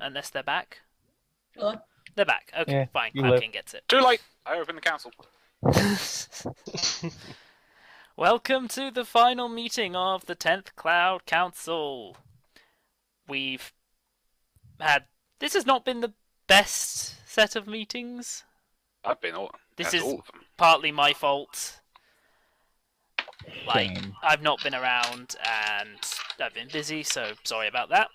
unless they're back. Hello? They're back. Okay, Yeah, fine. you Cloud live. King gets it. Too late! I opened the council. Welcome to the final meeting of the 10th Cloud Council. We've had... This has not been the best set of meetings. I've been all. This That's is all of them. partly my fault. Like, Shame. I've not been around and I've been busy, so sorry about that.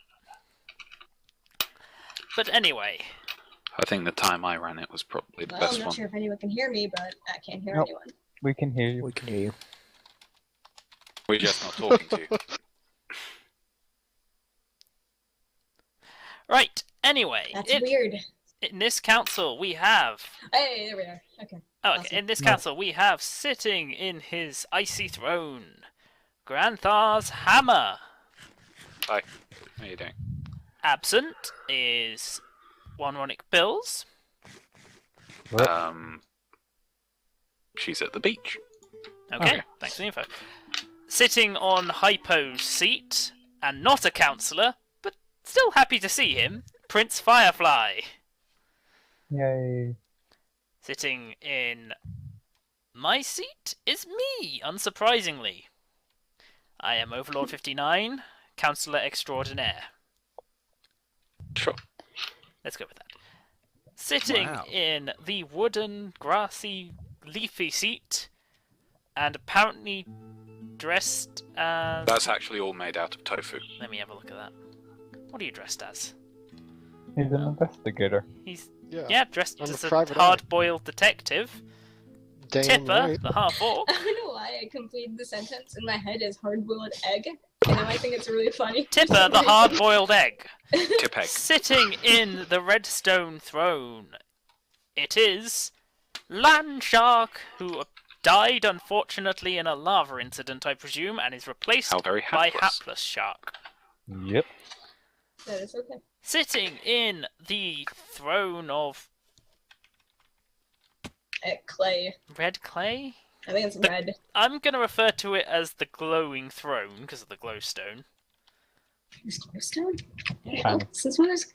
But anyway. I think the time I ran it was probably the Well, best I'm not one. sure if anyone can hear me, but I can't hear Nope. anyone. We can hear you. We can hear you. We're just not talking to you. Right, anyway. That's weird. In this council we have... Hey, there we are. Okay. Oh, Awesome. in this council we have sitting in his icy throne, Grantharshammer. Hi. How are you doing? Absent is One Pills. What? She's at the beach. Okay, thanks for the info. Sitting on Hypo's seat, and not a councillor, but still happy to see him, Prince Firefly. Yay. Sitting in my seat is me, unsurprisingly. I am Overlord 59, Councillor Extraordinaire. Sure. Let's go with that. Sitting Wow. in the wooden, grassy, leafy seat, and apparently dressed as... That's actually all made out of tofu. Let me have a look at that. What are you dressed as? He's an investigator. He's, Yeah. dressed I'm a as a private eye. hard-boiled detective. Damn Tipper, right. the half-orc. I don't know why I completed the sentence in my head as hard-boiled egg, and now I think it's really funny. Tipper, the hard-boiled egg. Tip egg. Sitting in the redstone throne, it is Landshark, who died unfortunately in a lava incident, I presume, and is replaced How very by hapless. Hapless Shark. Yep. That is okay. Sitting in the throne of Clay. red clay? I think it's The- red. I'm going to refer to it as the glowing throne because of the glowstone. Is glowstone? Yeah. Since when is...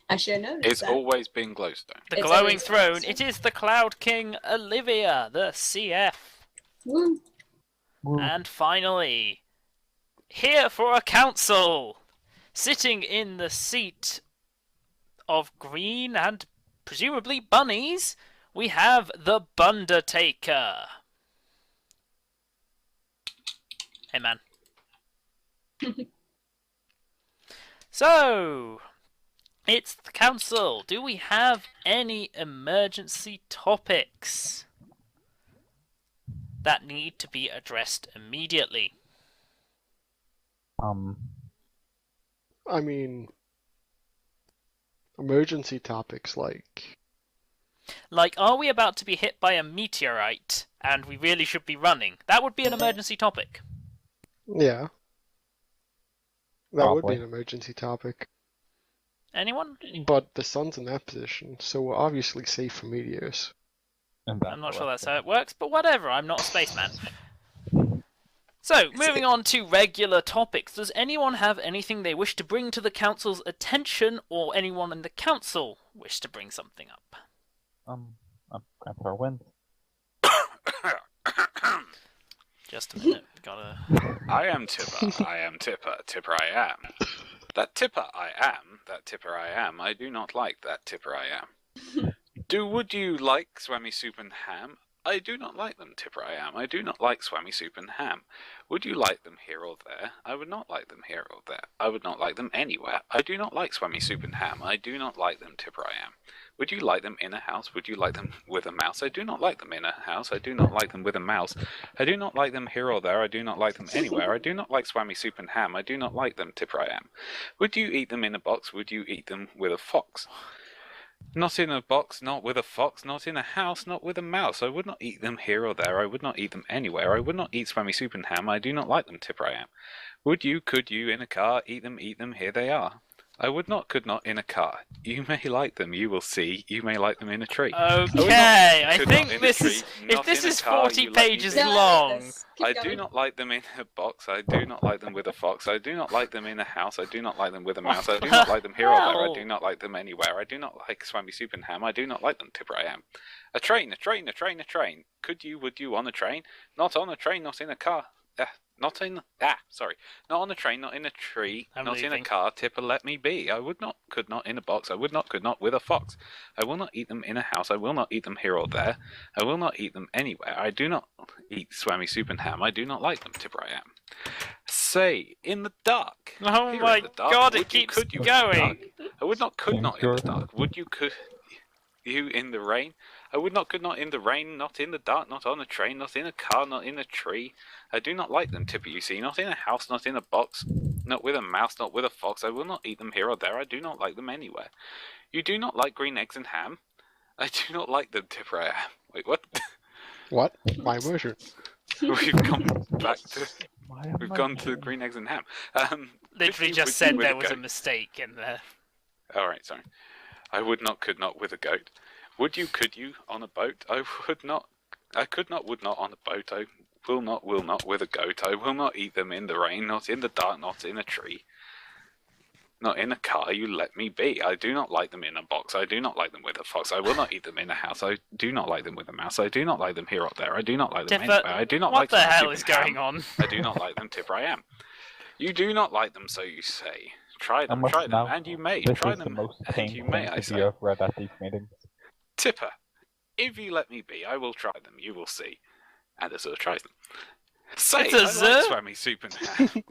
I should have noticed It's that. always been glowstone. The It's glowing always throne, glowstone. it is the Cloud King Olivia, the CF. Woo. Woo. And finally, here for a council, sitting in the seat of green and presumably bunnies, we have the Bundertaker. Hey, man. So, it's the council. Do we have any emergency topics that need to be addressed immediately? I mean, emergency topics like... Like, are we about to be hit by a meteorite and we really should be running? That would be an emergency topic. Yeah. That would Probably. be an emergency topic. Anyone? But the sun's in that position, so we're obviously safe from meteors. And I'm not sure that's how it works, but whatever, I'm not a spaceman. So, moving on to regular topics. Does anyone have anything they wish to bring to the council's attention, or anyone in the council wish to bring something up? I'm Grandpa Wind. Just a minute, gotta... I am Tipper. I am Tipper. Tipper I am. That Tipper I am. That Tipper I am. I do not like that Tipper I am. Would you like Swammy Soup and Ham? I do not like them, Tipper I am. I do not like Swammy Soup and Ham. Would you like them here or there? I would not like them here or there. I would not like them anywhere. I do not like Swammy Soup and Ham. I do not like them, Tipper I am. Would you like them in a house? Would you like them with a mouse? I do not like them in a house. I do not like them with a mouse. I do not like them here or there. I do not like them anywhere. I do not like Swammy Soup and Ham. I do not like them, Tipper I am. Would you eat them in a box? Would you eat them with a fox? Not in a box, not with a fox, not in a house, not with a mouse. I would not eat them here or there. I would not eat them anywhere. I would not eat Swammy Soup and Ham. I do not like them, Tipper I am. Would you, could you, in a car, eat them, here they are. I would not, could not in a car. You may like them, you will see. You may like them in a tree. Okay, I could think not in a this tree, is. If not this in a is car, 40 you let me pages be. No, I like long. this. Keep I going. do not like them in a box. I do not like them with a fox. I do not like them in a house. I do not like them with a mouse. I do not like them here or there. I do not like them anywhere. I do not like Swammy Soup and Ham. I do not like them, Tipper I am. A train, a train, a train, a train. Could you, would you on a train? Not on a train, not in a car. Not on a train, not in a tree, I'm not in a leaving. car. Tipper, let me be. I would not, could not in a box. I would not, could not with a fox. I will not eat them in a house. I will not eat them here or there. I will not eat them anywhere. I do not eat Swammy Soup and Ham. I do not like them, Tipper I am. Say, in the dark. Oh Here my in the dark. god, Would it you, keeps could you in the dark? going. I would not, could not in the Sure. dark. Would you, could you in the rain? I would not, could not in the rain, not in the dark, not on a train, not in a car, not in a tree. I do not like them, Tipper, you see. Not in a house, not in a box, not with a mouse, not with a fox. I will not eat them here or there. I do not like them anywhere. You do not like green eggs and ham? I do not like them, Tipper, I am. Wait, what? What? My immersion. We've gone back to... Why am We've I gone to doing- green eggs and ham. Literally would just you said with there a was a goat? mistake in there. Alright, sorry. I would not, could not with a goat. Would you, could you on a boat? I would not, I could not, would not on a boat. I will not with a goat. I will not eat them in the rain, not in the dark, not in a tree. Not in a car, you let me be. I do not like them in a box. I do not like them with a fox. I will not eat them in a house. I do not like them with a mouse. I do not like them here or there. I do not like them Tipper, anywhere. I do not what like the them hell with is soup and going ham. on? I do not like them, Tipper, I am. You do not like them, so you say. Try them, Unless try them, now and you may. This Try is the them, most and painful you may, I thing say. you have read at these meetings. Tipper, if you let me be, I will try them. You will see. And Azur tries them. Say, It's I Azur? like Swammy Soup and Ham.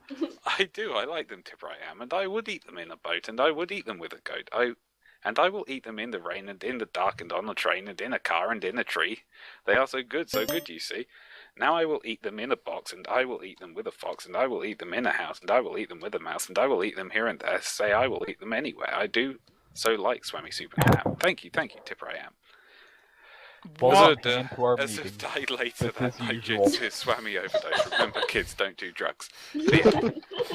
I do. I like them, Tipper I am, and I would eat them in a boat, and I would eat them with a goat. And I will eat them in the rain, and in the dark, and on a train, and in a car, and in a tree. They are so good, you see. Now I will eat them in a box, and I will eat them with a fox, and I will eat them in a house, and I will eat them with a mouse, and I will eat them here and there. Say, I will eat them anywhere. I do so like Swammy Soup and Ham. Thank you, Tipper I am. Welcome Azur, into our Azur meeting. died later This that is night usual. due to his Swammy overdose. Remember, kids don't do drugs. But yeah,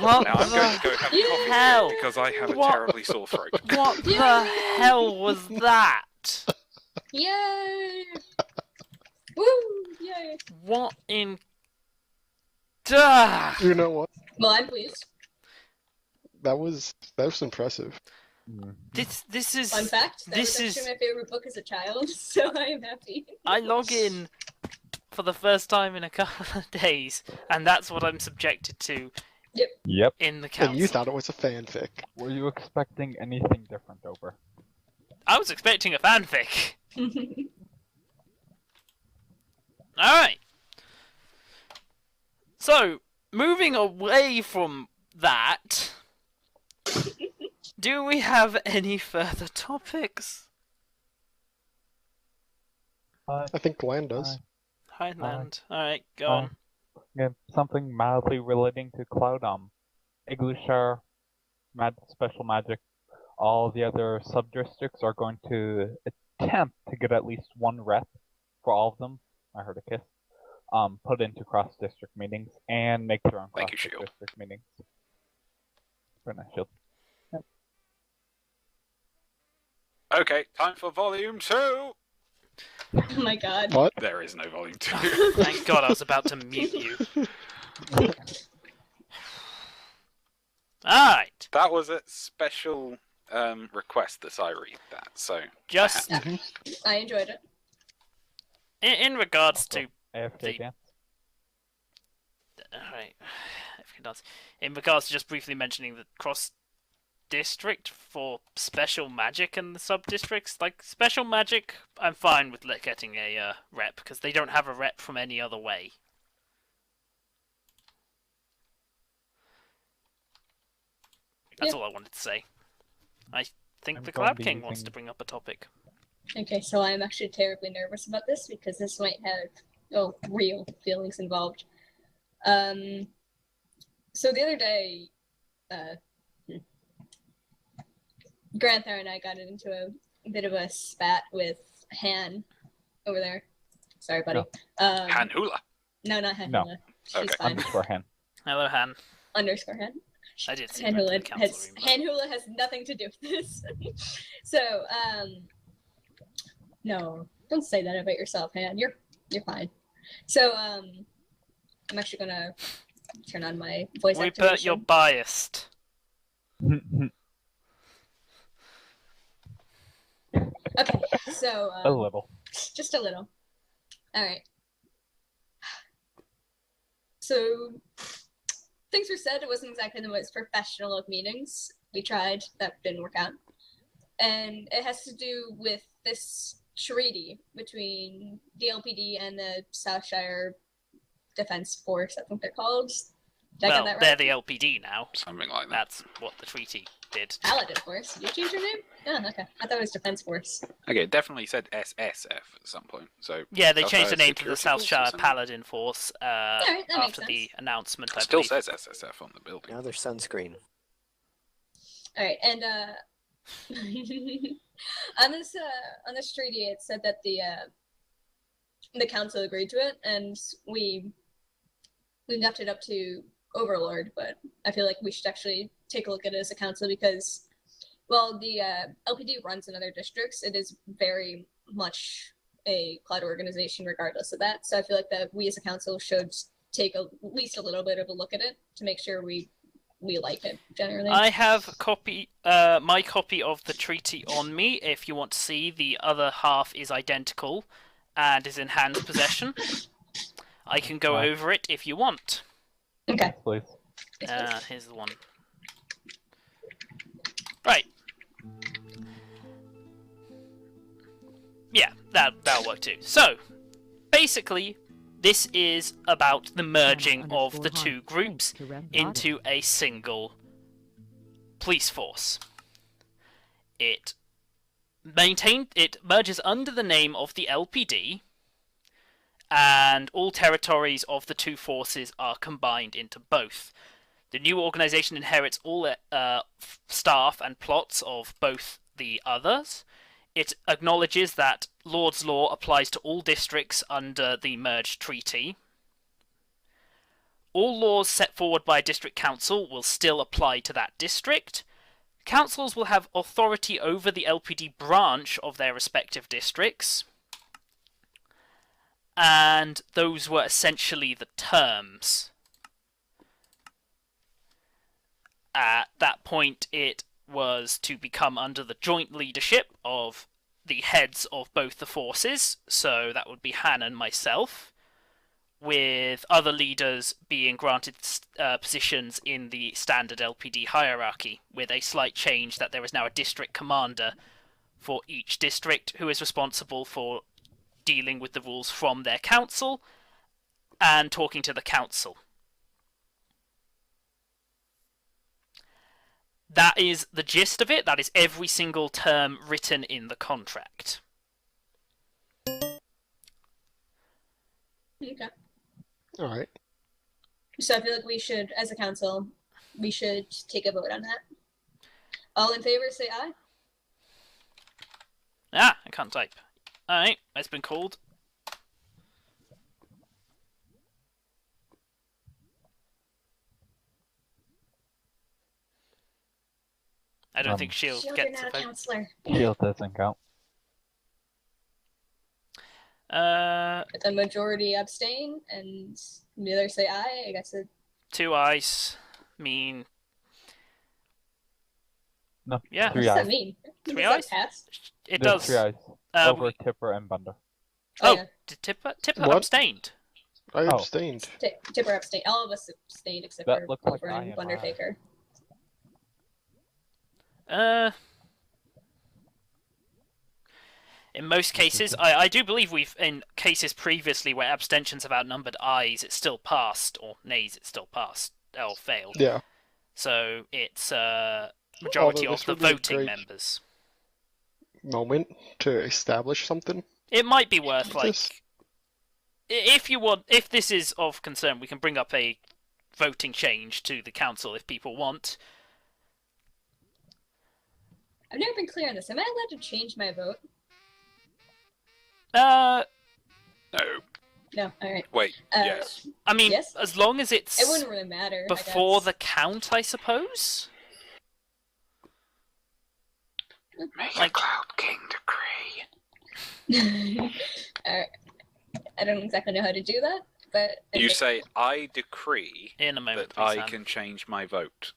What now I'm going to go have a coffee hell? because I have a What? terribly sore throat. What the hell was that? Yay! Woo! Yay! What in... Duh! You know what? Well, I'm pleased. That was impressive. Hmm. This is... Fun fact, that This was actually is... my favorite book as a child, so I am happy. I log in for the first time in a couple of days, and that's what I'm subjected to Yep. in the council. And you thought it was a fanfic. Were you expecting anything different, Ober? I was expecting a fanfic. Alright. So, moving away from that, do we have any further topics? I think Glenn does. Highland. Alright, go Uh, on. Yeah, something mildly relating to Cloud. Igloo Shower, Special Magic, all the other sub-districts are going to attempt to get at least one rep for all of them. I heard a kiss. Put into cross-district meetings and make their own Thank you, Shield. cross-district meetings. Very nice, Shield. Okay, time for volume 2! Oh my god. What? There is no volume 2. Thank God I was about to mute you. Alright, That was a special request that I read that, so... just I enjoyed it. in regards to... AFK The- dance. Alright, in regards to just briefly mentioning the cross-district for special magic and the sub-districts, like, special magic, I'm fine with getting a rep, because they don't have a rep from any other way. That's all I wanted to say. I think I'm the going to Cloud be King wants using- to bring up a topic. Okay, so I'm actually terribly nervous about this because this might have real feelings involved. So the other day, Granthar and I got into a bit of a spat with Han over there. Sorry, buddy. Han Hula! No, not Han. No. Hula. She's Okay. fine. Underscore hand. Hello, Han. Underscore Han. I did see Hand that in the hula council has room. but- hand hula has nothing to do with this. So, no, don't say that about yourself, Han. You're fine. So, I'm actually gonna turn on my voice Rupert, activation. you're biased. Okay, so A little. just a little. All right. So things were said. It wasn't exactly the most professional of meetings. We tried. That didn't work out. And it has to do with this treaty between the LPD and the Southshire Defence Force, I think they're called. Did I Well, get that they're right? the LPD now. Something like that. That's what the treaty did. Paladin Force. Did you change your name? Oh, okay. I thought it was Defence Force. Okay, it definitely said SSF at some point. So Yeah, they Southshire changed the name to the Security Force or Southshire something? Paladin Force Alright, that makes after the sense. announcement, I It still believe. says SSF on the building. Now there's sunscreen. All right, and on this treaty, it said that the council agreed to it, and we left it up to Overlord. But I feel like we should actually take a look at it as a council because, well, the LPD runs in other districts. It is very much a cloud organization, regardless of that. So I feel like that we as a council should take at least a little bit of a look at it to make sure we like it generally. I have my copy of the treaty on me. If you want to see, the other half is identical and is in Han's possession. I can go Right. over it if you want. Okay. Please. Here's the one. Right. Yeah, that'll work too. So, basically, this is about the merging of the two groups into a single police force. It merges under the name of the LPD, and all territories of the two forces are combined into both. The new organisation inherits all staff and plots of both the others. It acknowledges that Lord's Law applies to all districts under the merged treaty. All laws set forward by a district council will still apply to that district. Councils will have authority over the LPD branch of their respective districts. And those were essentially the terms. At that point, it was to become under the joint leadership of the heads of both the forces, so that would be Han and myself, with other leaders being granted positions in the standard LPD hierarchy, with a slight change that there is now a district commander for each district who is responsible for dealing with the rules from their council and talking to the council. That is the gist of it. That is every single term written in the contract. Okay. All right. So I feel like we should, as a council, we should take a vote on that. All in favor, say aye. Ah, I can't type. Alright, it's been called. I don't think Shield Shield, you're gets not a a vote. counselor. Shield doesn't count. But the majority abstain, and the others say aye. I guess it. 2 eyes mean No, Yeah. What three does that eyes. mean? Three Does that eyes? pass? it There's does. 3 eyes. Um, Over Tipper and Bunder. oh, yeah. did Tipper What? abstained? I Oh. abstained. Tipper abstained. All of us abstained except That for looks like Over I and am, Bundertaker. In most cases, I do believe in cases previously where abstentions have outnumbered ayes, it's still passed, or nays, it's still passed, or failed. Yeah. So it's majority Although of this the would be a voting great- members. Moment to establish something. It might be worth, like, This- if you want, if this is of concern, we can bring up a voting change to the council if people want. I've never been clear on this. Am I allowed to change my vote? Uh, No. No. All right. Wait, Uh, yes. I mean, Yes? as long as it's It wouldn't really matter. I before guess. the count, I suppose. Make Like- a Cloud King decree. I don't exactly know how to do that, but I You think- say, I decree In a moment, that please, I Sam. can change my vote.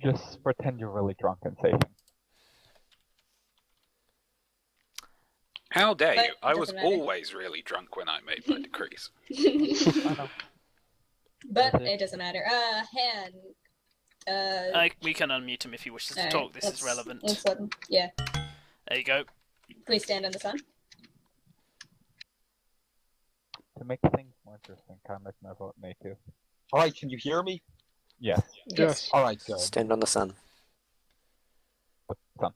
Just pretend you're really drunk and saving. How dare But you? I it was doesn't matter. always really drunk when I made my decrees. I know. but Okay. it doesn't matter. Han. We can unmute him if he wishes to Alright, talk. This is let's- relevant. let's let him- Yeah. There you go. Please stand in the sun. To make things more interesting, can I make my vote nay too? Alright, can you hear me? Yes. Yes. Alright, good. Stand on the sun. What's done?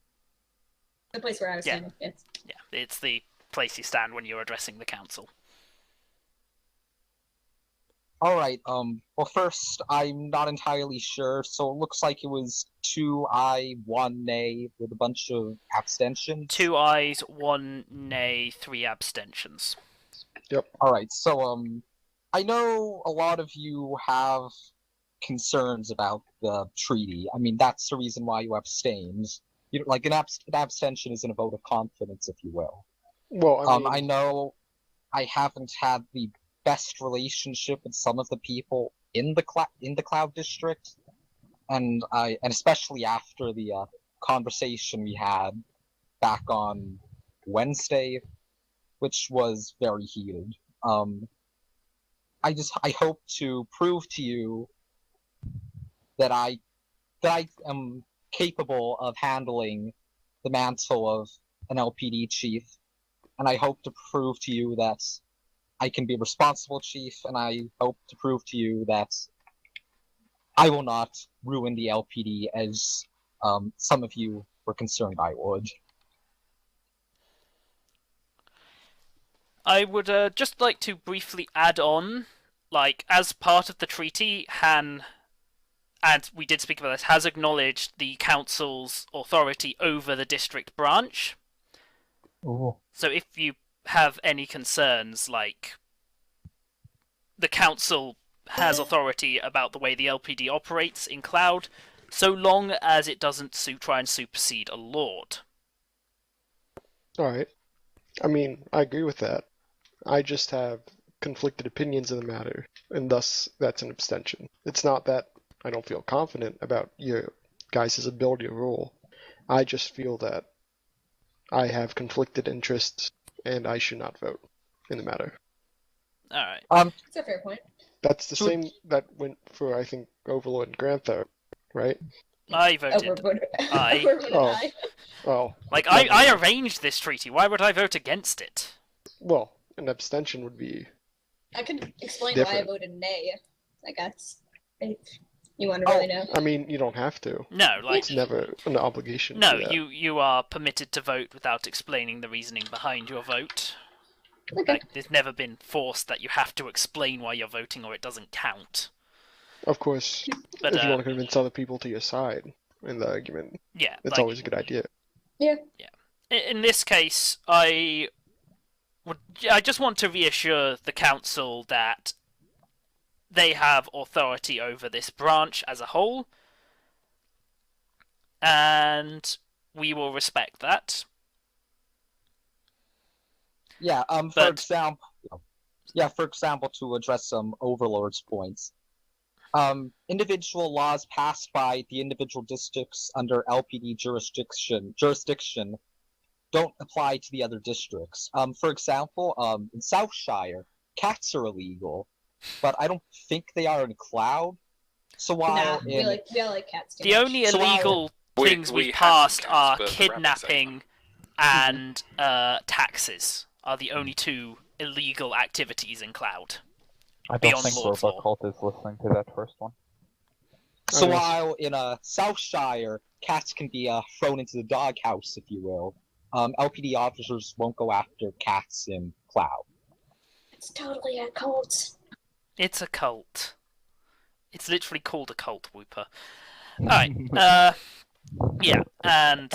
The place where I was Yeah. standing. Yes. Yeah, it's the place you stand when you're addressing the council. Alright, well first, I'm not entirely sure, so it looks like it was 2 aye, 1 nay, with a bunch of abstentions. 2 ayes, 1 nay, 3 abstentions. Alright, so, I know a lot of you have concerns about the treaty. I mean, that's the reason why you abstained. You know, like, an abstention isn't a vote of confidence, if you will. Well, I mean, I know I haven't had the best relationship with some of the people in the Cloud District, and especially after the conversation we had back on Wednesday, which was very heated. I hope to prove to you that I am capable of handling the mantle of an LPD chief, and I hope to prove to you that I can be a responsible chief, and I hope to prove to you that I will not ruin the LPD as some of you were concerned I would. I would just like to briefly add on, like, as part of the treaty, Han, and we did speak about this, has acknowledged the council's authority over the district branch. Ooh. So if you have any concerns, like, the council has authority about the way the LPD operates in Cloud, so long as it doesn't try and supersede a lord. alright. I mean, I agree with that. I just have conflicted opinions in the matter, and thus that's an abstention. It's not that I don't feel confident about your guys' ability to rule. I just feel that I have conflicted interests, and I should not vote in the matter. Alright. It's a fair point. That's the Should- same that went for, I think, Overlord and Granthar, right? I voted. Overvoted. Aye. Overvoted Oh. aye. Oh, Like, I arranged this treaty. Why would I vote against it? well, an abstention would be... I could explain why I Different. voted nay. I guess. If you want to really know. I mean, you don't have to. No, like, It's never an obligation. no, to that. you are permitted to vote without explaining the reasoning behind your vote. Okay. Like, there's never been forced that you have to explain why you're voting or it doesn't count. Of course, But if you want to convince other people to your side in the argument, yeah, it's like, always a good idea. in this case, I just want to reassure the council that they have authority over this branch as a whole, and we will respect that. Yeah, But- for example, to address some Overlord's points. Individual laws passed by the individual districts under LPD jurisdiction don't apply to the other districts. For example, in Southshire, cats are illegal, but I don't think they are in Cloud. So while Nah, we in all like cats too The much. only So illegal We- things we we've have some passed cats, are but the rabbits ate kidnapping and taxes are the only two illegal activities in Cloud. I don't Beyond think Lord's Law. Robocult is listening to that first one. So Okay. while in Southshire, cats can be thrown into the doghouse, if you will, LPD officers won't go after cats in Cloud. It's totally a cult. It's a cult. It's literally called a cult, Whooper. Alright, yeah, and...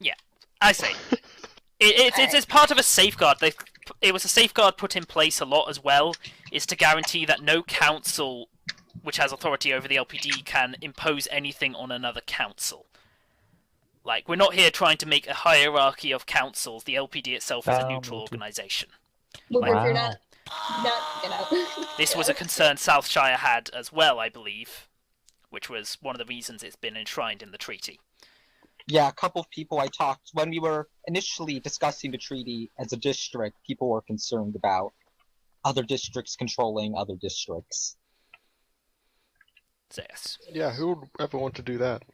Yeah, I say, It's part of a safeguard. It was a safeguard put in place a lot as well, is to guarantee that no council which has authority over the LPD can impose anything on another council. Like, we're not here trying to make a hierarchy of councils. The LPD itself is a neutral organisation. Well, Like, if you're not get out. this was a concern Southshire had as well, I believe, which was one of the reasons it's been enshrined in the treaty. Yeah, a couple of people I talked when we were initially discussing the treaty as a district. People were concerned about other districts controlling other districts. So, yes. Yeah, who would ever want to do that?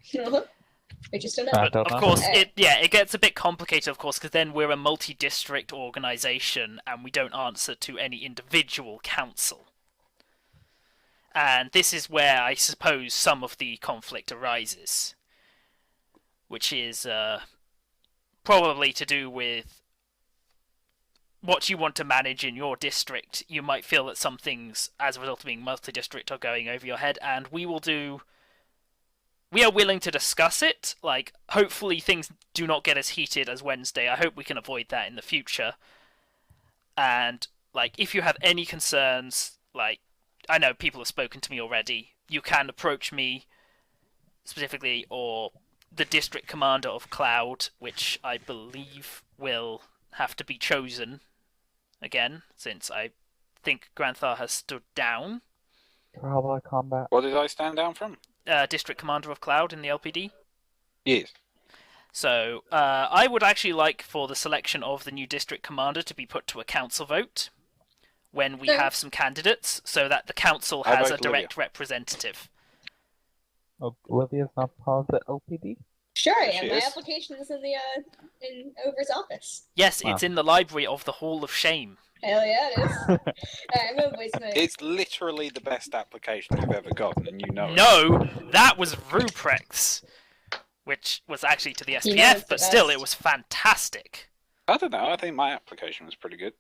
We just don't know. I But don't of know. course, it gets a bit complicated, of course, because then we're a multi-district organisation and we don't answer to any individual council. And this is where I suppose some of the conflict arises, which is probably to do with what you want to manage in your district. You might feel that some things, as a result of being multi-district, are going over your head, and we are willing to discuss it. Like, hopefully things do not get as heated as Wednesday. I hope we can avoid that in the future. And, like, if you have any concerns, like, I know people have spoken to me already, you can approach me specifically, or the district commander of Cloud, which I believe will have to be chosen again, since I think Granthar has stood down. Trial combat. What did I stand down from? District commander of Cloud in the LPD. Yes. So, I would actually like for the selection of the new district commander to be put to a council vote when we have some candidates, so that the council I has vote a direct representative. Olivia's not part of the LPD? Sure, I She am. My is. application is in the in Over's office. Yes, Wow. it's in the library of the Hall of Shame. Hell yeah, it is. Alright, I'm gonna voice my. It's literally the best application you've ever gotten, and you know it. No, that was Ruprex, which was actually to the You know it's SPF, the but still, best. it was fantastic. I don't know. I think my application was pretty good.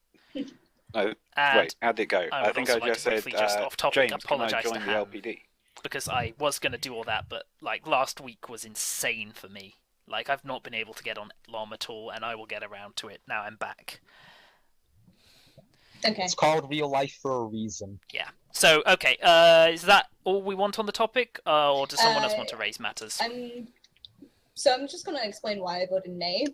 No, And wait, how'd it go? I I would think also I like just to said, briefly, just off topic, James, can I apologise to join the Ham. LPD? because I was going to do all that, but like last week was insane for me. Like, I've not been able to get on LOM at all, and I will get around to it now I'm back. Okay. It's called real life for a reason. Yeah. So, okay, is that all we want on the topic, or does someone else want to raise matters? I'm just gonna explain why I voted nay.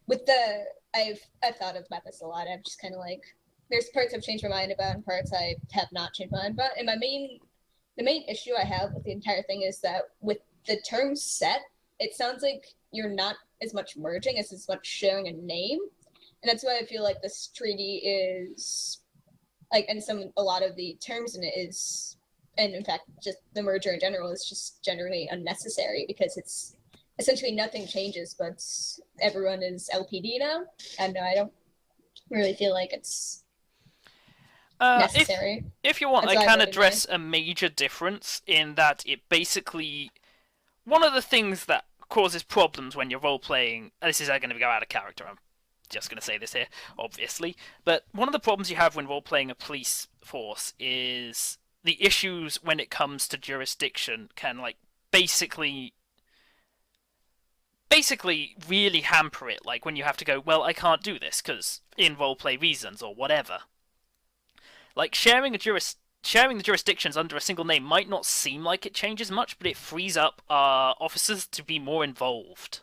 I've thought about this a lot. I'm just kind of like, there's parts I've changed my mind about, and parts I have not changed my mind about. And the main issue I have with the entire thing is that with the term set, it sounds like you're not as much merging as much sharing a name, and that's why I feel like this treaty is like, and a lot of the terms in it is, and in fact, just the merger in general is just generally unnecessary because it's essentially nothing changes, but everyone is LPD now, and I don't really feel like it's necessary. If you want, That's I why I can voted address a major difference in that it basically... One of the things that causes problems when you're role-playing... This is going to go out of character, I'm just going to say this here, obviously. But one of the problems you have when role-playing a police force is the issues when it comes to jurisdiction can, like, basically really hamper it. Like, when you have to go, well, I can't do this, because in roleplay reasons, or whatever. Like, sharing the jurisdictions under a single name might not seem like it changes much, but it frees up our officers to be more involved.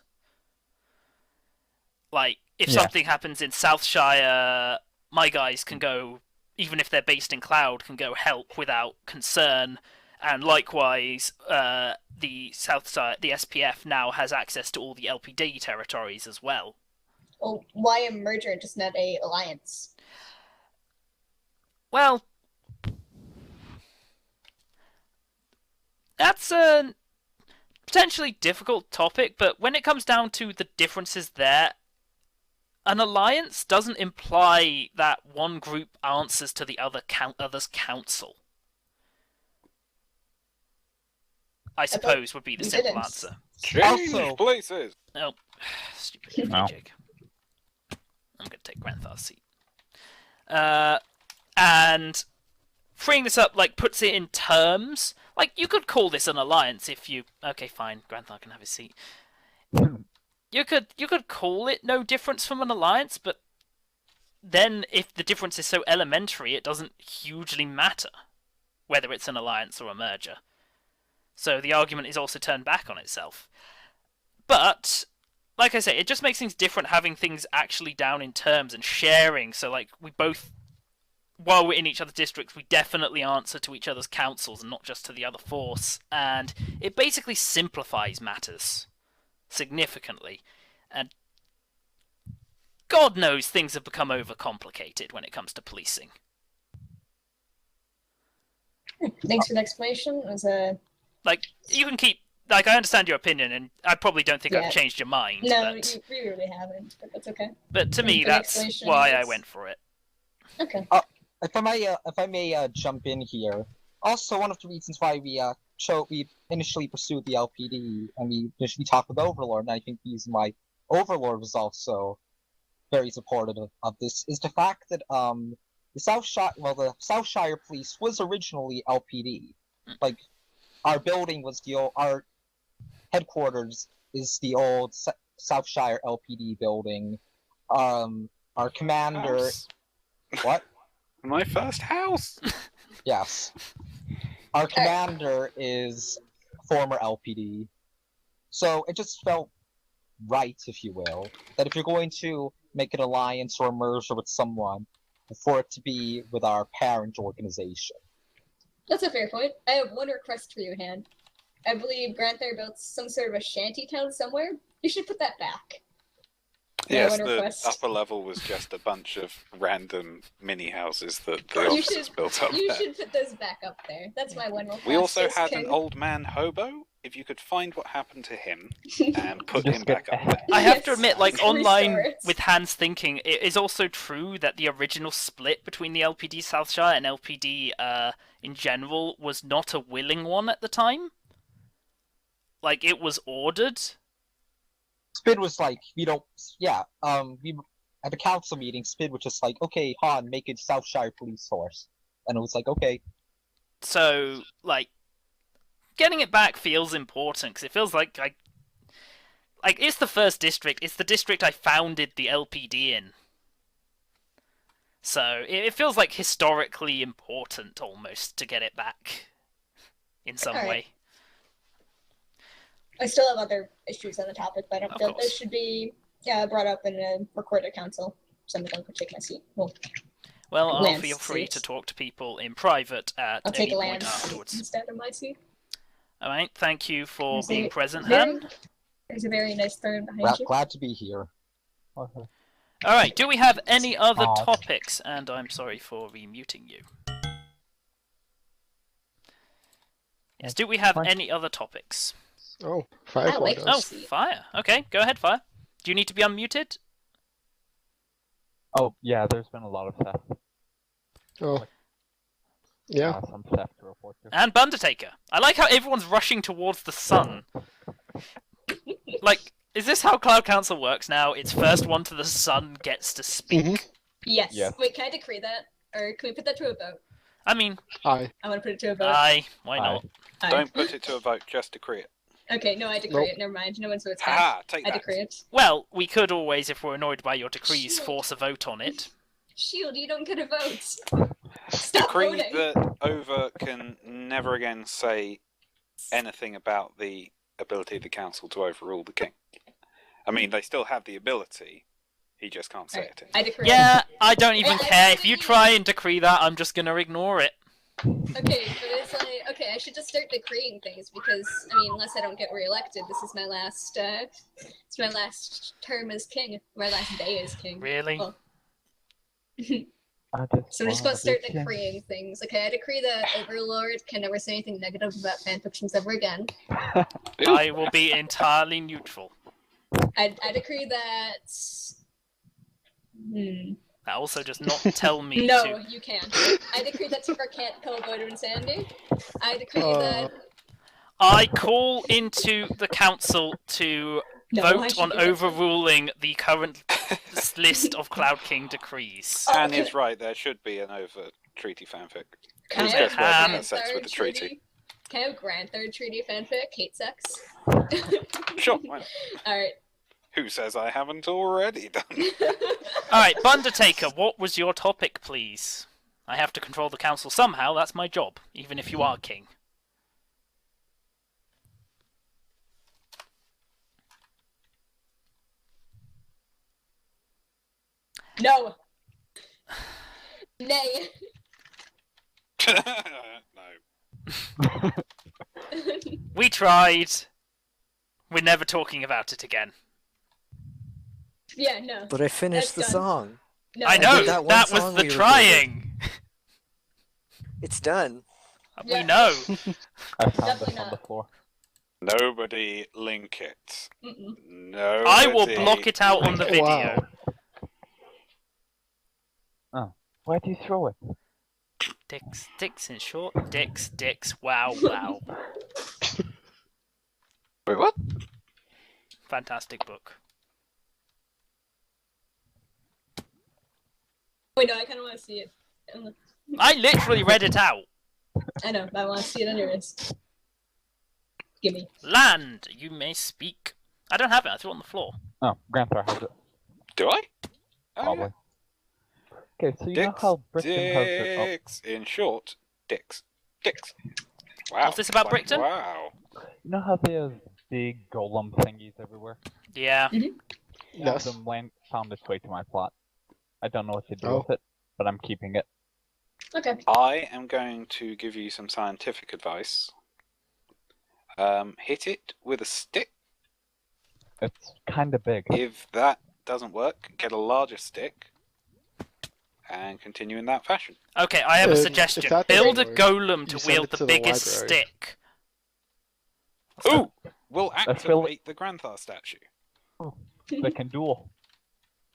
Like, if something happens in Southshire, my guys can go, even if they're based in Cloud, can go help without concern. And likewise, the SPF now has access to all the LPD territories as well. Well, why a merger and just not a alliance? Well, that's a potentially difficult topic, but when it comes down to the differences there, an alliance doesn't imply that one group answers to the other's council. I suppose would be the simple didn't. answer. Change Also- places! Oh, stupid No. jig. I'm going to take Granthar's seat. And freeing this up, like, puts it in terms. Like, you could call this an alliance if you... Okay, fine, Granthar can have his seat. you could call it no difference from an alliance, but then if the difference is so elementary, it doesn't hugely matter whether it's an alliance or a merger. So the argument is also turned back on itself. But like I say, it just makes things different having things actually down in terms and sharing. So like we both, while we're in each other's districts, we definitely answer to each other's councils and not just to the other force. And it basically simplifies matters significantly. And God knows things have become overcomplicated when it comes to policing. Thanks for the explanation. It was a Like, you can keep... Like, I understand your opinion, and I probably don't think Yeah. I've changed your mind. no, but, you really haven't, but that's okay. but to me, the that's explanation why I is- went for it. Okay. If I may jump in here. Also, one of the reasons why we initially pursued the LPD and we initially talked with Overlord, and I think the reason why Overlord was also very supportive of this is the fact that the Southshire Police was originally LPD. Like, our building was our headquarters is the old Southshire LPD building. Our commander. House. What? My first house. Yes. Our commander is former LPD. So it just felt right, if you will, that if you're going to make an alliance or a merger with someone, for it to be with our parent organization. That's a fair point. I have one request for you, Han. I believe Grantharshammer built some sort of a shanty town somewhere. You should put that back. Yes, one the request. upper level was just a bunch of random mini houses that the You officers should- built up You there. should put those back up there. That's my one request. We also as had king. an old man hobo. If you could find what happened to him and put Just him get back up there. I have to Yes, admit, like, just restore online it. with Hans thinking, it is also true that the original split between the LPD Southshire and LPD in general was not a willing one at the time. Like, it was ordered. Spid was like, we at the council meeting, Spid was just like, okay, Han, make it Southshire Police Force. And it was like, okay. So, like, getting it back feels important, because it feels like it's the first district. It's the district I founded the LPD in. So, it feels like historically important, almost, to get it back in some Alright. way. I still have other issues on the topic, but I don't Of feel course. this should be brought up in a recorded council. Somebody could take my seat. Well, Well, I'll Lance feel free to seats. talk to people in private at I'll any take a point land afterwards. instead of my seat. Alright, thank you for There's being a present, very- Han. There's a very nice throne behind you. Glad to be here. Alright, do we have any other Aw. topics? And I'm sorry for remuting you. Yes, do we have Fine. any other topics? Oh, Firefly like does. Oh, see. Fire. Okay, go ahead, Fire. Do you need to be unmuted? Oh, yeah, there's been a lot of theft. Oh. Yeah. Some theft to report to. And Bundertaker. I like how everyone's rushing towards the sun. Like, is this how Cloud Council works now? It's first one to the sun gets to speak. Mhm. Yes. Yes. Wait, can I decree that? Or can we put that to a vote? I mean, Aye. I want to put it to a vote. aye, why not? Aye. Don't put it to a vote, just decree it. Okay, no, I decree Nope. it. Never mind. No one votes for it. Ha! Take I that. decree it. Well, we could always, if we're annoyed by your decrees, Shield. force a vote on it. Shield, you don't get a vote. Stop Decree voting. that Over can never again say anything about the ability of the council to overrule the king. I mean, they still have the ability. He just can't say Alright, it. I decree Yeah, I don't even Yeah, care. If you try and decree that, I'm just gonna ignore it. it. Okay, but it's like, okay, I should just start decreeing things because, I mean, unless I don't get reelected, this is my last, it's my last term as king. My last day as king. Really? Well, I So I'm just wanna gonna start be king. decreeing things. Okay, I decree that Overlord can never say anything negative about fanfictions ever again. I will be entirely neutral. I decree that. That also does not tell me No, to. you can't. I decree that Tipper can't kill Voter and Sandy. I decree that. I call into the council to No, I vote should on do that. overruling the current list of Cloud King decrees. Anne Okay. is right, there should be an over treaty fanfic. Can I Who's have that? Ham. Grand Sex with Third the treaty. Can I have Grand Third Treaty fanfic? Hate sex. Sure, why not? Alright. Who says I haven't already done? Alright, Bundertaker, what was your topic, please? I have to control the council somehow, that's my job, even if you are king. No. Nay. No. We tried. We're never talking about it again. Yeah, no. But I finished the That's done. song. No. I know, did that one that was song the we trying. It's done. Yeah. We know. I found Definitely this on the not. floor. Nobody link it. Mm-mm. Nobody. I will block it out on the video. Wow. Oh, why'd you throw it? Dicks in short, dicks, wow, wow. Wait, what? Fantastic book. Wait, no, I kind of want to see it. I literally read it out. I know, but I want to see it on yours. Gimme. Land, you may speak. I don't have it, I threw it on the floor. Oh, Granthar has it. Do I? Oh, Probably. Okay, so you Dicks, know how Britain has it. Oh, dicks. In short, dicks. Dicks. Wow. Was this about Like, Britain? Wow. you know how they have big golem thingies everywhere? Yeah. One Yes. of them found its way to my plot. I don't know what to do Oh. with it, but I'm keeping it. Okay. I am going to give you some scientific advice. Hit it with a stick. It's kind of big. If that doesn't work, get a larger stick and continue in that fashion. Okay, I have a If suggestion. that Build a doesn't work, golem to you send wield it the to the biggest library. stick. Ooh! We'll feel activate the Granthar statue. They can duel.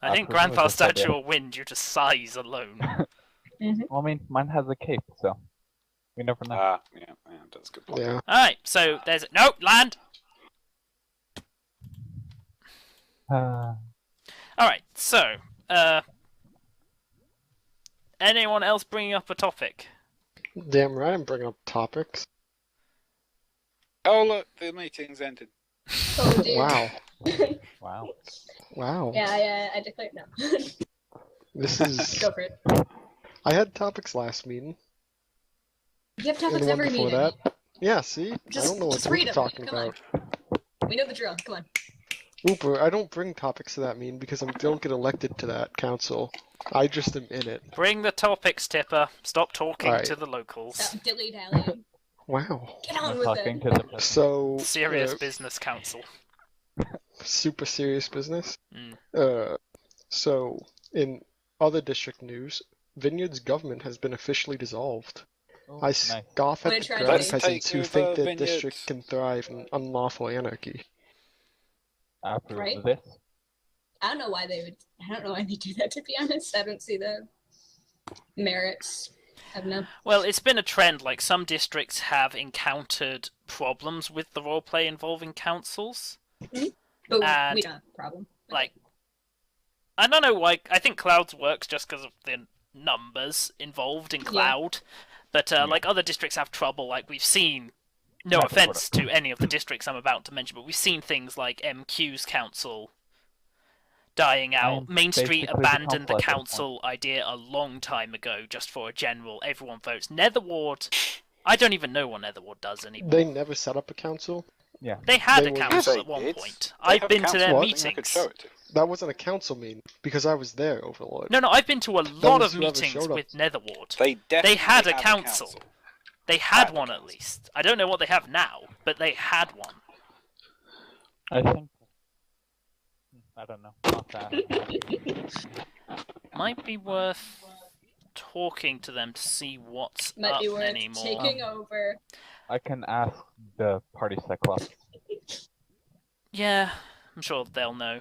I think prefer Grandfather's this idea. statue will win due to size alone. Well, I mean, mine has a cape, so we never know. Yeah, that's a good point. Yeah. Alright, so there's... No, land! Alright, so, anyone else bringing up a topic? Damn right, I'm bringing up topics. Oh look, the meeting's ended. Oh, dear. Wow. Wow. Wow. Yeah, I declared no. This is. Go for it. I had topics last meeting. You have And topics the one every before meeting. that. Yeah, see? I don't know what just read you're 'em. talking Come on. about. We know the drill. Come on. Whooper, I don't bring topics to that meeting because I don't get elected to that council. I just am in it. Bring the topics, Tipper. Stop talking Alright. to the locals. Stop dilly-dallying. Wow. Get on I'm with talking it. to the president. So, Serious business council. super serious business. Mm. So, in other district news, Vineyard's government has been officially dissolved. Oh, I nice. scoff What at a the tragedy. ground Let's peasants take who over think the Vineyard. district can thrive in unlawful anarchy. After Right? this, I don't know why they would. I don't know why they do that. To be honest, I don't see the merits. I don't know. Well, it's been a trend, like some districts have encountered problems with the roleplay involving councils. But And- we don't have a problem. Like, I don't know why, I think Clouds works just because of the numbers involved in Cloud, but like other districts have trouble, like we've seen, no That's offense to any of the districts I'm about to mention, but we've seen things like MQ's council dying out. I'm Main Street basically the abandoned the council at this council idea a long time ago just for a general everyone votes. Netherward, I don't even know what Netherward does anymore. They never set up a council. yeah. They had they a were- council Yes, at one they did. point. They I've have been to council. their What? I think I could meetings. show it to you. That wasn't a council meeting because I was there, Overlord. No, I've been to a lot was of whoever meetings showed up. with Netherward. They definitely had a have council. They had Had a one at council. least. I don't know what they have now, but they had one. I think. I don't know. Not that. Might be worth talking to them to see what's Might up be worth anymore. taking over. I can ask the party cyclops. Yeah, I'm sure they'll know.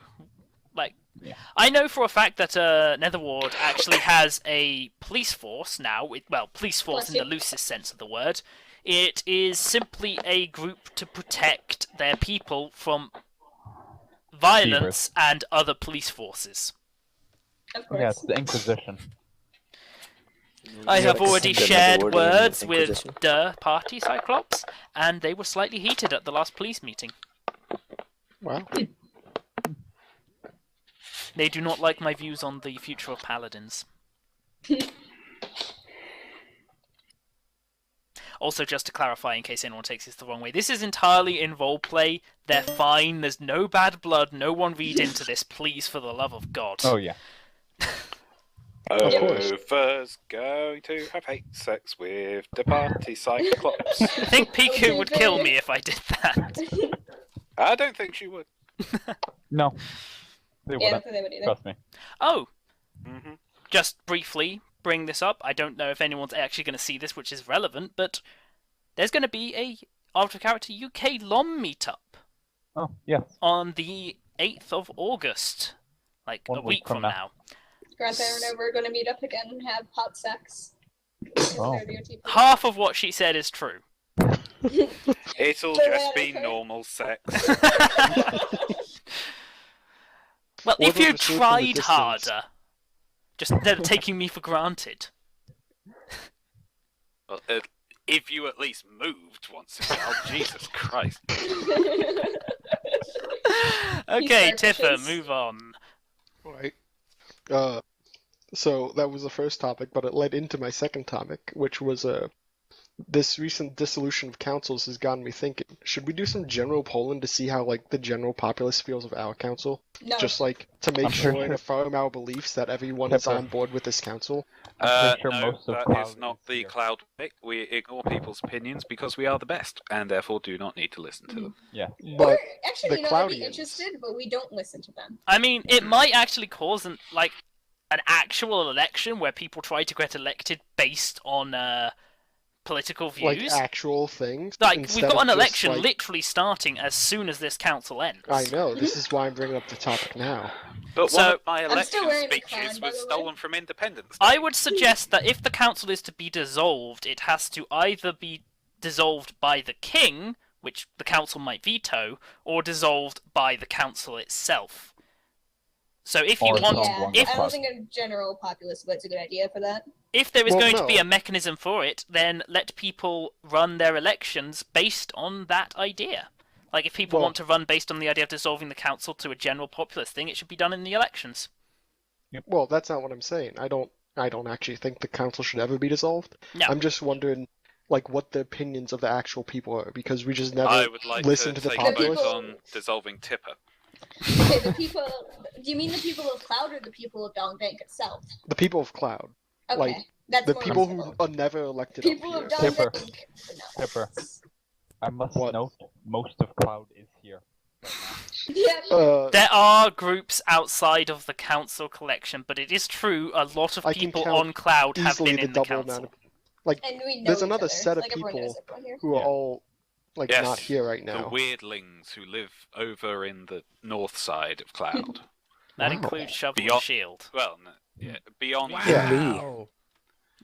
Like, Yeah. I know for a fact that Netherward actually has a police force now. Well, police force Bless in the you. loosest sense of the word. It is simply a group to protect their people from violence and other police forces. Of course. Yeah, it's the Inquisition. I You have gotta already send shared another word in words with Inquisition. the party Cyclops, and they were slightly heated at the last police meeting. Wow. They do not like my views on the future of paladins. Also, just to clarify, in case anyone takes this the wrong way, this is entirely in roleplay. They're fine. There's no bad blood. No one read into this, please, for the love of God. Oh yeah. Over's going to have hate sex with the party cyclops. I think Piku would kill me if I did that. I don't think she would. No. They Yeah, I don't wouldn't. think they would either. Trust me. Oh, Mm-hmm. just briefly bring this up. I don't know if anyone's actually going to see this, which is relevant, but there's going to be a Arbiter Character UK LOM meetup Oh yes. on the 8th of August, like 1 a week from now. Grantharshammer, we're going to meet up again and have hot sex. Oh. Half of what she said is true. It'll So just be okay. normal sex. Well, Or if they'll you just do it from a tried distance. harder, just instead of taking me for granted. Well, if you at least moved once in a while, Jesus Christ. Okay, These Tiffer, garbage. move on. Right. So that was the first topic, but it led into my second topic, which was this recent dissolution of councils has gotten me thinking. Should we do some general polling to see how the general populace feels of our council? No. Just to make I'm sure pretty and sure- affirm our beliefs that everyone is Pepper. on board with this council. I'm pretty sure No, most of that Cloud is not is the here. Cloud way. We ignore people's opinions because we are the best, and therefore do not need to listen to them. Yeah. But Or, actually, the I'd be Cloudians- interested, but we don't listen to them. I mean, it might actually cause an actual election where people try to get elected based on political views. actual things. We've instead got of an just, election literally starting as soon as this council ends. I know. This is why I'm bringing up the topic now. But So- one of my I'm still election wearing the speeches crown, by was the way. stolen from Independence Day. I would suggest that if the council is to be dissolved, it has to either be dissolved by the king, which the council might veto, or dissolved by the council itself. So if you Or want, dissolved Yeah, one if- I don't plus. think a general populace vote's a good idea for that. if there is Well, going to be no. a mechanism for it, then let people run their elections based on that idea. Like if people Well- want to run based on the idea of dissolving the council to a general populist thing, it should be done in the elections. Well, that's not what I'm saying. I don't actually think the council should ever be dissolved. No. I'm just wondering, what the opinions of the actual people are, because we just never I would like listen to to the take a vote populace. on dissolving Tipper. Okay, the people. Do you mean the people of Cloud or the people of Dongbank itself? The people of Cloud, Okay, Like, that's the more people who reasonable. are never elected People up of here. Tipper. Dongbank. No. Tipper. I must What? note, most of Cloud is here. Yeah. There are groups outside of the council collection, but it is true a lot of I can people count on Cloud have easily been the in the double amount council. of And we know there's each another other. set of everyone people knows everyone here. who are Yeah. all Yes, not here right The now. weirdlings who live over in the north side of Cloud. That Wow. includes Shovel and Beyond- Shield. Well, no, yeah, beyond Yeah.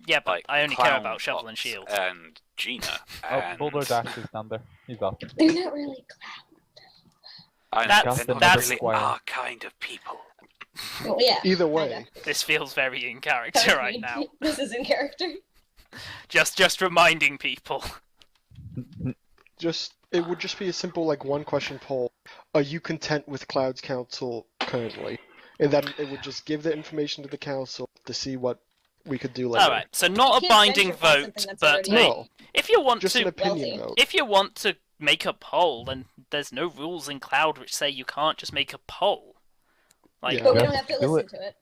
Yeah, but like I only care Clown about Shovel and Bots Shield. and Gina Oh, and Boulder Dash is down there. He's up. They're not really Cloud. I know, That's- they're not that's- really Squire. our kind of people. Well, yeah. Either way, This feels very in character right now. This is in character. Just reminding people. it would just be a simple one question poll. Are you content with Cloud's council currently? And then it would just give the information to the council to see what we could do later. All right, so not a Can't binding venture past vote, something that's but already- hey, No, if you want just an to, opinion wealthy. vote. if you want to make a poll, then there's no rules in Cloud which say you can't just make a poll. Like, Yeah. But we Yeah, don't have to do listen to it.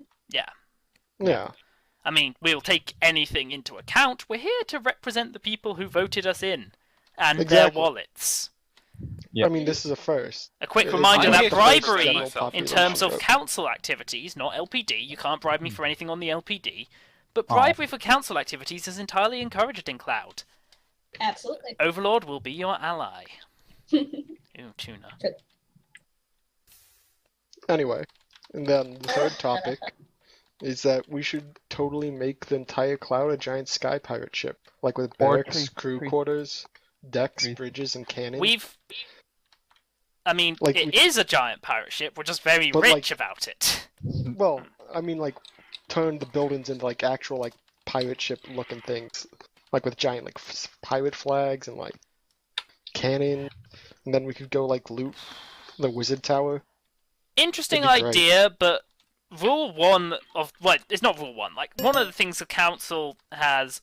Yeah. I mean, we'll take anything into account. We're here to represent the people who voted us in and their Exactly. wallets. Yeah. I mean, this is a first. A quick It's reminder I'm that here to bribery, represent myself. in terms of vote. council activities, not LPD, you can't bribe me for anything on the LPD, but Oh. bribery for council activities is entirely encouraged in Cloud. Absolutely. Overlord will be your ally. Ooh, tuna. Anyway, and then the third topic is that we should totally make the entire Cloud a giant sky pirate ship, with Or barracks, crew tree- quarters, decks, tree. bridges, and cannons. I mean, it is a giant pirate ship, we're just very But, rich about it. Well, I mean, turn the buildings into actual pirate ship looking things, with giant pirate flags and cannon, and then we could go loot the wizard tower. Interesting That'd be great. idea, but rule one of it's not rule one. Like one of the things the council has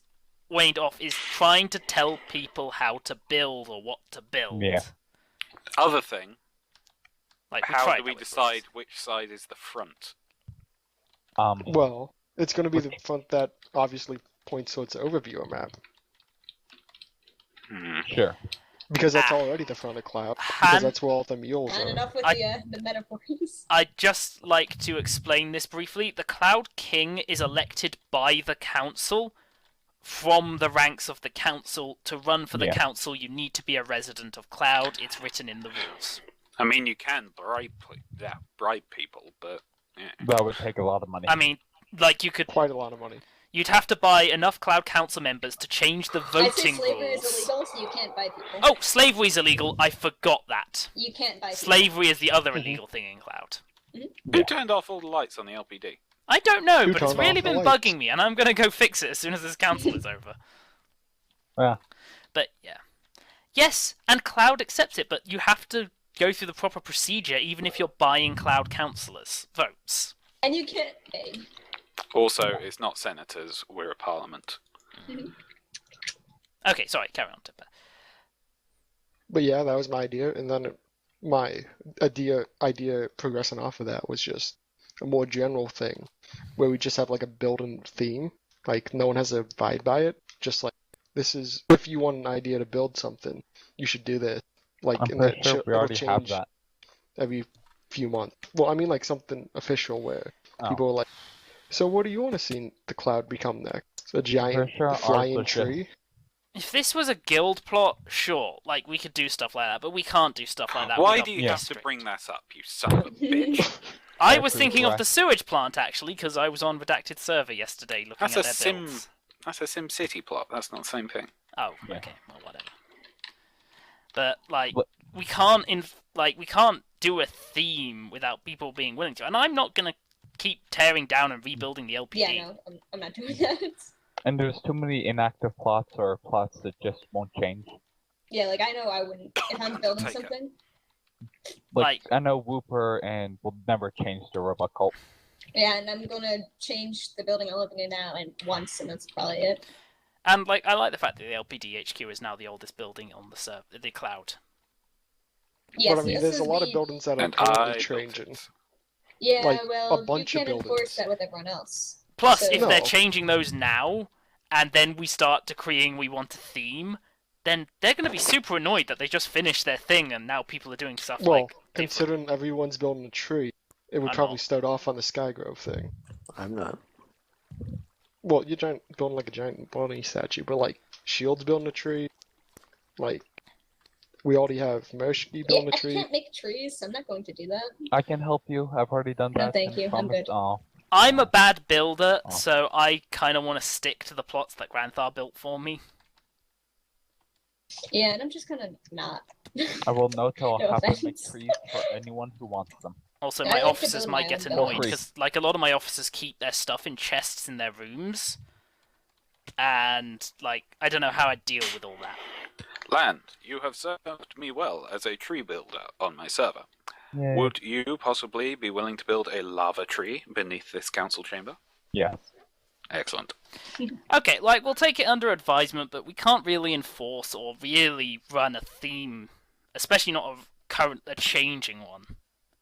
waned off is trying to tell people how to build or what to build. Yeah. Other thing, Like how do we decide which side is the front? Well, it's going to be the front that obviously points towards the overviewer map. Sure. Because that's already the front of Cloud. Because that's where all the mules And are. enough with the metaphors. I'd just like to explain this briefly. The Cloud King is elected by the council from the ranks of the council. To run for the council, you need to be a resident of Cloud. It's written in the rules. I mean, you can bribe people, but yeah. That would take a lot of money. I mean, like you could Quite a lot of money. You'd have to buy enough Cloud Council members to change the I say voting slavery rules. is illegal, so you can't buy people. Oh, slavery's illegal. I forgot that. You can't buy people. Slavery is the other illegal thing in Cloud. Who turned off all the lights on the LPD? I don't know, Who but it's turned really off the been lights? bugging me, and I'm gonna go fix it as soon as this council is over. Yeah. But yeah. Yes, and Cloud accepts it, but you have to go through the proper procedure even if you're buying Cloud councillors' votes. And you can't pay. Also, it's not senators, we're a parliament. Okay, sorry, carry on, Tipper. But yeah, that was my idea. And then my idea progressing off of that was just a more general thing where we just have like a built-in theme. Like no one has to abide by it. Just like this is, if you want an idea to build something, you should do this. Like, I'm and pretty that sure we it'll already have change that. every few months. Well, I mean like something official where Oh. people are like, so what do you want to see in the Cloud become next? A giant pretty sure ours flying was just- tree? If this was a guild plot, sure, like we could do stuff like that, but we can't do stuff like that. Why without do you being have to strict. bring that up, you son of a bitch? I That's was pretty thinking of correct. the sewage plant actually, because I was on Redacted server yesterday looking That's at a their sim. builds. That's a SimCity plot. That's not the same thing. Oh, Yeah. okay, well whatever. But like, But- we can't do a theme without people being willing to, and I'm not gonna keep tearing down and rebuilding the LPD. Yeah, no, I'm not doing that. And there's too many inactive plots or plots that just won't change. Yeah, like I know I wouldn't if I'm building Take it. something. Like, I know Whooper and will never change the robot cult. Yeah, and I'm gonna change the building I'm living in now and once, and that's probably it. And like, I like the fact that the LPD HQ is now the oldest building on the cloud. Yes, But I mean, this there's is a lot of the- buildings that are And I currently built changing. it. Yeah, like, well, a bunch you of can't enforce buildings. that with everyone else. Plus, So- if they're No. changing those now, and then we start decreeing we want a theme, then they're going to be super annoyed that they just finished their thing and now people are doing stuff Well, like different. considering everyone's building a tree, it would I'm probably not. start off on the Skygrove thing. I'm not. Well, you're building like a giant bunny statue, but like Shield's building a tree. Like we already have Mershki Yeah, building a I tree. can't make trees, so I'm not going to do that. I can help you. I've already done No, that. thank and you. I'm promised- good. Oh, I'm a bad builder, Oh. so I kind of want to stick to the plots that Granthar built for me. Yeah, and I'm just gonna not. I will note I'll No have to make offense. trees for anyone who wants them. Also, I my like to officers build might my get own annoyed buildings. because, like, a lot of my officers keep their stuff in chests in their rooms, and like, I don't know how I'd deal with all that. Land, you have served me well as a tree builder on my server. Yay. Would you possibly be willing to build a lava tree beneath this council chamber? Yes. Excellent. Okay, like, we'll take it under advisement, but we can't really enforce or really run a theme, especially not a changing one.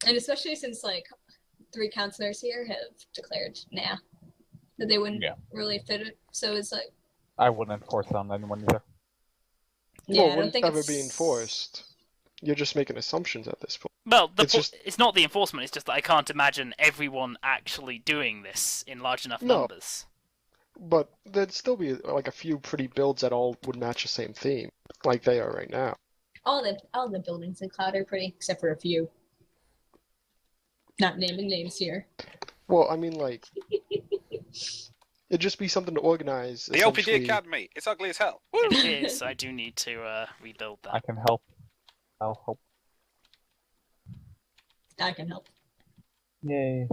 And especially since like 3 counselors here have declared that they wouldn't Yeah. really fit it. So it's like, I wouldn't enforce it on anyone either. yeah, well, I don't wouldn't think ever it's be enforced. You're just making assumptions at this point. Well, It's it's not the enforcement, it's just that I can't imagine everyone actually doing this in large enough No. numbers. But there'd still be like a few pretty builds that all would match the same theme, like they are right now. all the buildings in Cloud are pretty, except for a few. Not naming names here. Well, I mean, like, it'd just be something to organize. The LPD essentially. Academy. It's ugly as hell. It is, I do need to rebuild I that. can help. I'll help. I can help. Yay.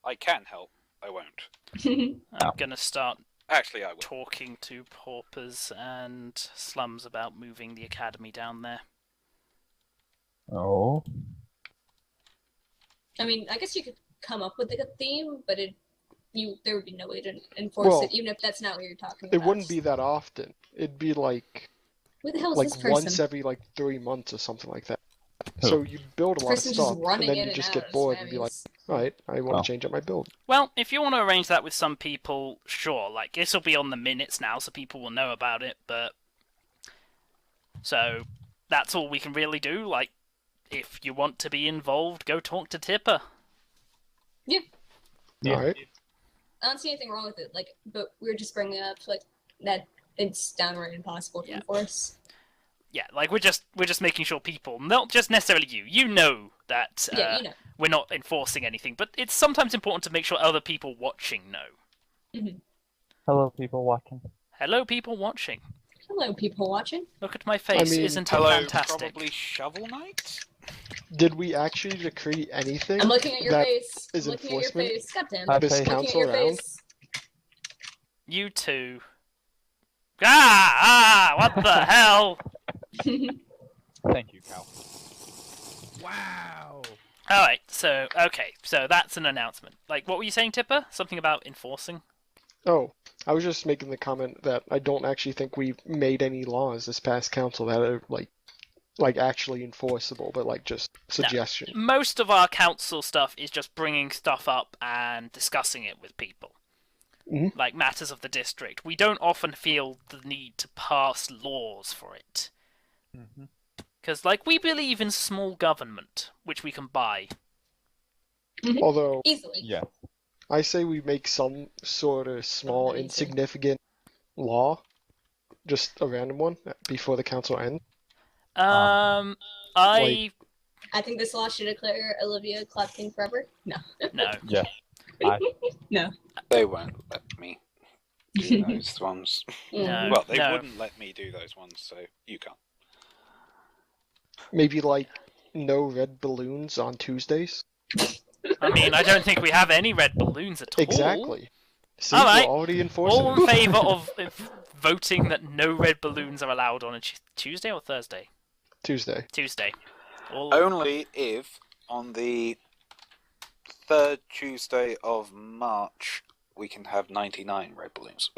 I can help. I won't. I'm gonna start Actually, I will. talking to paupers and slums about moving the academy down there. Oh. I mean, I guess you could come up with a theme, but there would be no way to enforce it, even if that's not what you're talking about. It wouldn't be that often. It'd be like Who the hell is this person? once every 3 months or something like that. Who? So you build a lot of Person's just stuff, and running then in you and just out get of bored and be like, spammies. alright, I want Oh. to change up my build. Well, if you want to arrange that with some people, sure. Like, this will be on the minutes now, so people will know about it, but... So, that's all we can really do. Like, if you want to be involved, go talk to Tipper. Yeah. Alright. I don't see anything wrong with it, but we were just bringing up, that it's downright impossible to enforce. Yeah, like, we're just making sure people, not just necessarily you know that Yeah, you know. we're not enforcing anything, but it's sometimes important to make sure other people watching know. Hello, people watching. Hello, people watching. Hello, people watching. Look at my face, mean, isn't it Hello, fantastic? probably Shovel Knight? Did we actually decree anything? I'm looking at your that face. is I'm looking at your enforcement? face. Goddamn. I'd This say- Looking at council your around? face. You two. What the hell? Thank you, Cal. Wow. Alright, so that's an announcement. Like, what were you saying, Tipper? Something about enforcing? Oh, I was just making the comment that I don't actually think we made any laws this past council that are like actually enforceable, but just suggestion. Most of our council stuff is just bringing stuff up and discussing it with people. Mhm. Like matters of the district. We don't often feel the need to pass laws for it. Mm-hmm. Because, we believe in small government, which we can buy. Although Easily. Yes. I say we make some sort of small, Amazing. insignificant law, just a random one, before the council ends. I I think this law should declare Olivia Clap King forever. No. no. Yes. No. They won't let me do those ones. No. Well, they no. wouldn't let me do those ones, so you can't. Maybe no red balloons on Tuesdays. I mean, I don't think we have any red balloons at all. Exactly. See, Alright. we're already enforcing All it. in favour of voting that no red balloons are allowed on a Tuesday or Thursday? Tuesday. Tuesday. All... Only if on the third Tuesday of March we can have 99 red balloons.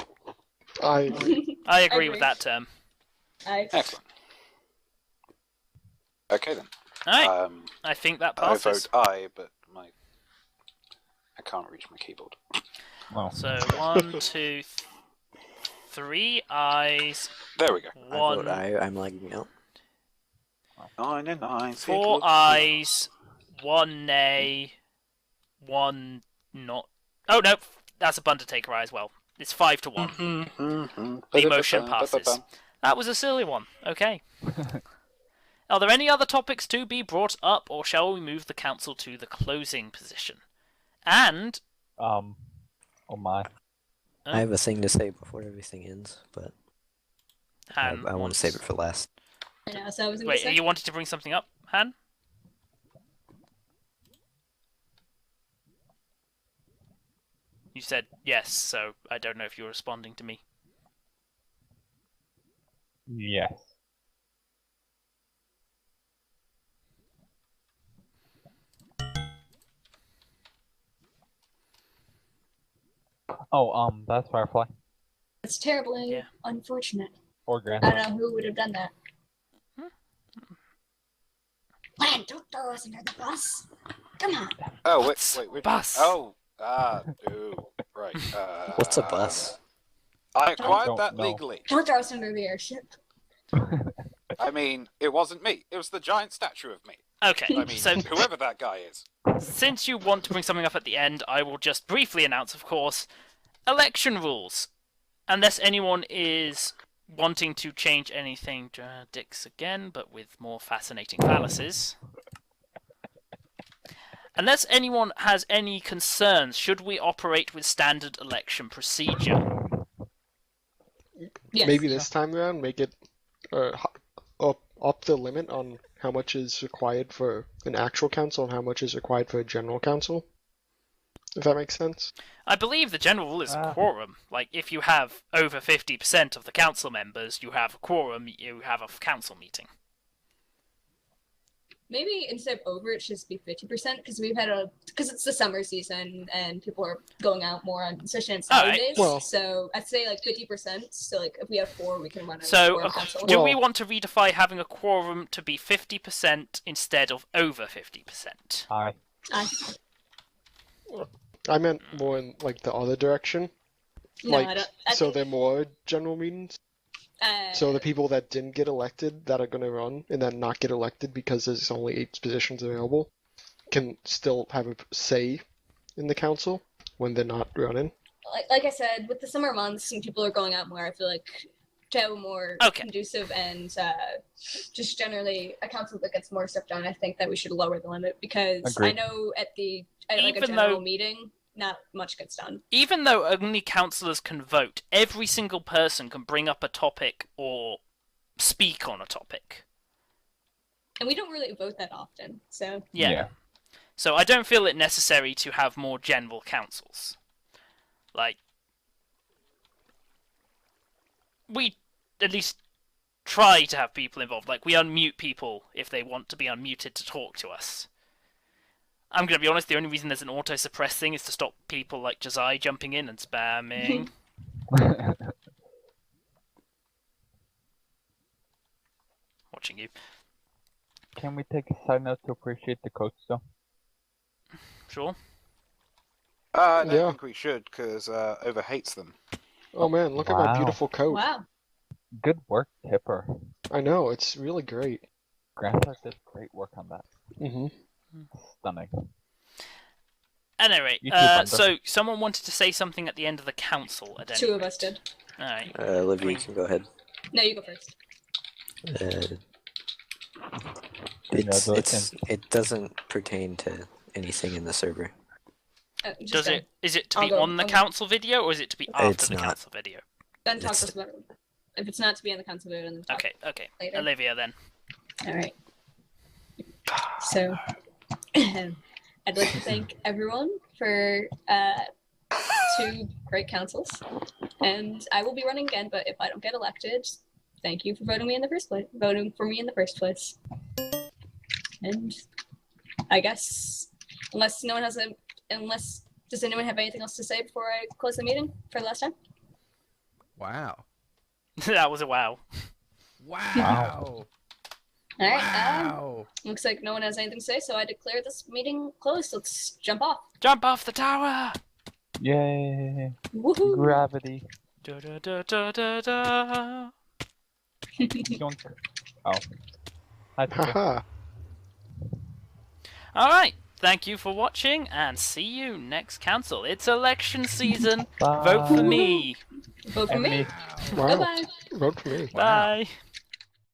I agree. I agree with that term. Excellent. Okay then. Alright, I think that I passes. vote aye, but I can't reach my keyboard. Well, So, 1, 2, 3 ayes, There we go. I vote 1, aye. I'm lagging out. 9 and 9. 4 ayes, 1 nay, 1 not. Oh no, that's a Bundertaker eye as well. It's 5 to 1. The motion passes. That was a silly one. Okay. Are there any other topics to be brought up, or shall we move the council to the closing position? And oh my. I have a thing to say before everything ends, but Han I want to save it for last. I know, so I was gonna Wait, say. you wanted to bring something up, Han? You said yes, so I don't know if you're responding to me. Yes. Oh, that's Firefly. It's terribly Yeah. unfortunate. Or I Grant. don't know who would have done that. Lan, don't throw us under the bus. Come on. Oh, What's wait. bus? Oh, right. What's a bus? I acquired Don't that know. legally. Don't throw us under the airship. I mean, it wasn't me. It was the giant statue of me. Okay, I mean, so whoever that guy is. since you want to bring something up at the end, I will just briefly announce, of course, election rules. Unless anyone is wanting to change anything, Dix again, but with more fascinating fallacies. Unless anyone has any concerns, should we operate with standard election procedure? Yes. Maybe this time around, make it up the limit on how much is required for an actual council and how much is required for a general council. If that makes sense. I believe the general rule is quorum. Like, if you have over 50% of the council members, you have a quorum, you have a council meeting. maybe instead of over, it should just be 50% because because it's the summer season and people are going out more on especially on Saturdays. Well- So I'd say like 50%. So like if we have 4, we can run a So, quorum council. do Well- we want to redefine having a quorum to be 50% instead of over 50%? Aye. I meant more in like the other direction. No, Like, I don't. I so think, they're more general meetings. So the people that didn't get elected that are going to run and then not get elected because there's only 8 positions available can still have a say in the council when they're not running. like I said, with the summer months and people are going out more, I feel like to have a more Okay. conducive and just generally a council that gets more stuff done, I think that we should lower the limit because I Agreed. know at like a Even general though- meeting, not much gets done. Even though only councillors can vote, every single person can bring up a topic or speak on a topic. And we don't really vote that often, so Yeah. So I don't feel it necessary to have more general councils. Like, we at least try to have people involved. Like, we unmute people if they want to be unmuted to talk to us. I'm going to be honest, the only reason there's an auto-suppress thing is to stop people like Josiah jumping in and spamming. Watching you. Can we take a side note to appreciate the coach, though? Sure. I don't Yeah. think we should, because Over hates them. Oh man, look at my Wow. beautiful coat. wow. Good work, Tipper. I know, it's really great. Grantharshammer did great work on that. Hmm Stunning. At any rate, You too, Thunder. so someone wanted to say something at the end of the council. At any 2 of rate. us did. Alright. Olivia, you can go ahead. No, you go first. It doesn't pertain to anything in the server. Just Does go. it? Is it to I'll be go. on the I'll go. council video, or is it to be after It's the not. council video? Then talk It's- to us about it. If it's not to be on the council vote, then talk. Okay. Later. Olivia, then. All right. So, I'd like to thank everyone for 2 great councils, and I will be running again. But if I don't get elected, thank you for voting for me in the first place. And I guess, unless does anyone have anything else to say before I close the meeting for the last time? Wow. That was a wow. Wow. All right. Wow. Looks like no one has anything to say, so I declare this meeting closed. Let's jump off. Jump off the tower! Yay! Woohoo! Gravity. Da, da, da, da, da, da. Yoink. Oh. Hi, Tipper. Haha. Alright, thank you for watching, and see you next council. It's election season. Bye. Vote for me. Vote for And me. me. Wow. Bye-bye. Vote for me. Wow. Bye.